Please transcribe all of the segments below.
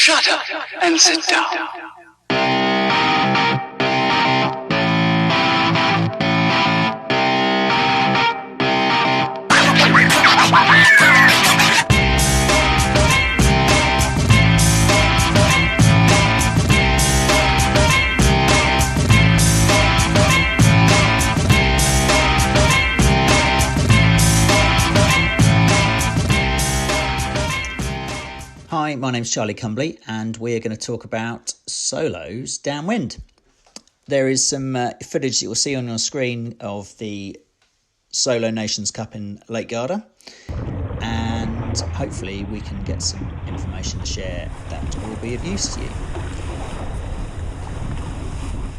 Shut up and sit down. Hi, my name's Charlie Cumbley and we're going to talk about solos downwind. There is some footage that you'll see on your screen of the Solo Nations Cup in Lake Garda, and hopefully we can get some information to share that will be of use to you.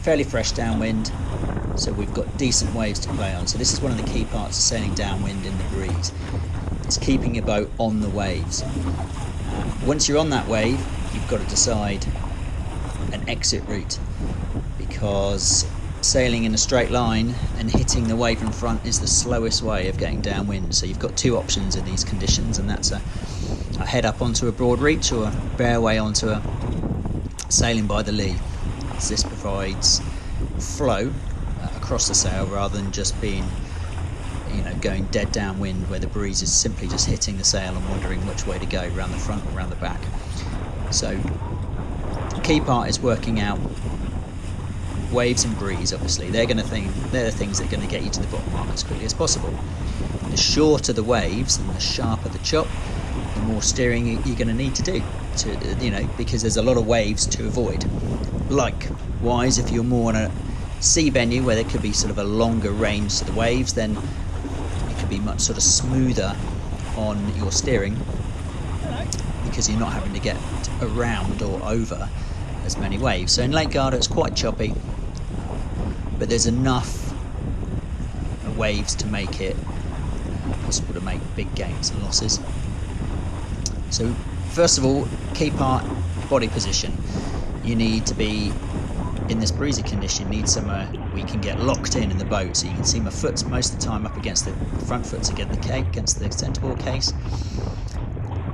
Fairly fresh downwind, so we've got decent waves to play on. So this is one of the key parts of sailing downwind in the breeze. It's keeping your boat on the waves. Once you're on that wave, you've got to decide an exit route, because sailing in a straight line and hitting the wave in front is the slowest way of getting downwind. So you've got two options in these conditions, and that's a head up onto a broad reach or a bear way onto a sailing by the lee. So this provides flow across the sail rather than just being going dead downwind where the breeze is simply just hitting the sail and wondering which way to go, around the front or around the back. So the key part is working out waves and breeze. Obviously they're the things that are going to get you to the bottom mark as quickly as possible. The shorter the waves and the sharper the chop, the more steering you're going to need to do because there's a lot of waves to avoid. Likewise, if you're more on a sea venue where there could be sort of a longer range to the waves, then be much sort of smoother on your steering because you're not having to get around or over as many waves. So in Lake Garda it's quite choppy, but there's enough waves to make it possible to make big gains and losses. So first of all, key part, body position. You need to be in this breezy condition, need somewhere where you can get locked in the boat, so you can see my foot's most of the time up against the front foot's against the centreboard case,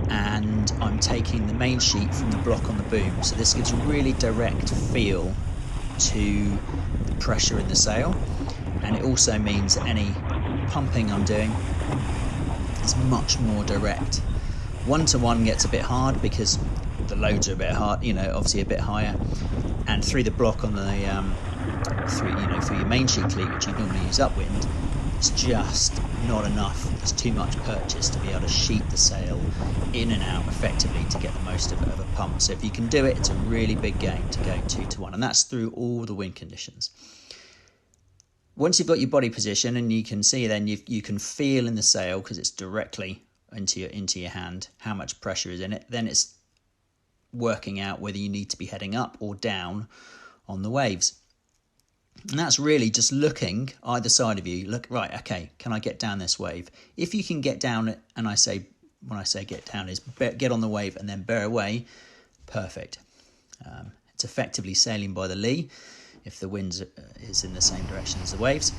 and I'm taking the main sheet from the block on the boom, so this gives a really direct feel to the pressure in the sail, and it also means that any pumping I'm doing is much more direct. 1-to-1 gets a bit hard because the loads are a bit hard, obviously a bit higher, and through the block on the through your main sheet cleat, which you normally use upwind, it's just not enough. There's too much purchase to be able to sheet the sail in and out effectively to get the most of a pump. So if you can do it, it's a really big game to go 2-to-1, and that's through all the wind conditions. Once you've got your body position, and you can see, then you can feel in the sail, because it's directly into your hand, how much pressure is in it. Then it's working out whether you need to be heading up or down on the waves. And that's really just looking either side of you. Look, right, okay, can I get down this wave? If you can get down it, and when I say get down is get on the wave and then bear away, perfect. It's effectively sailing by the lee if the wind is in the same direction as the waves.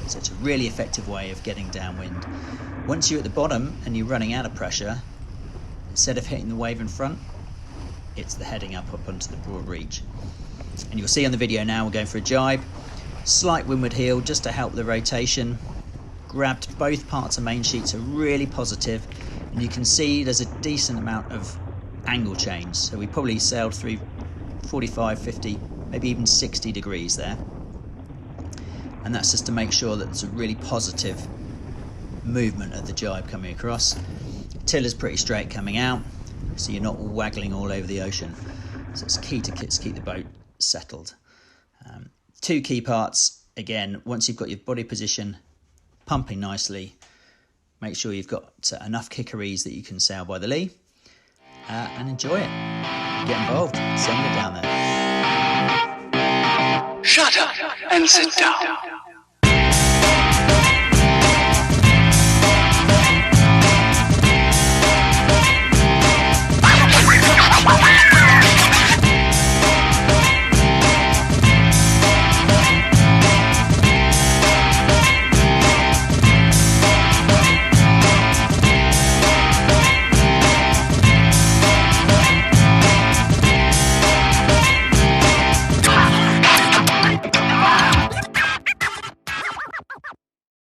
So it's a really effective way of getting downwind. Once you're at the bottom and you're running out of pressure, instead of hitting the wave in front, it's the heading up onto the broad reach. And you'll see on the video now we're going for a jibe, slight windward heel just to help the rotation. Grabbed both parts of main sheets, are really positive, and you can see there's a decent amount of angle change. So we probably sailed through 45, 50, maybe even 60 degrees there. And that's just to make sure that there's a really positive movement of the jibe coming across. Tiller's pretty straight coming out, so you're not waggling all over the ocean. So it's key to keep the boat settled. Two key parts, again, once you've got your body position pumping nicely, make sure you've got enough kickeries that you can sail by the lee, and enjoy it. Get involved, send it down there. Shut up and sit down.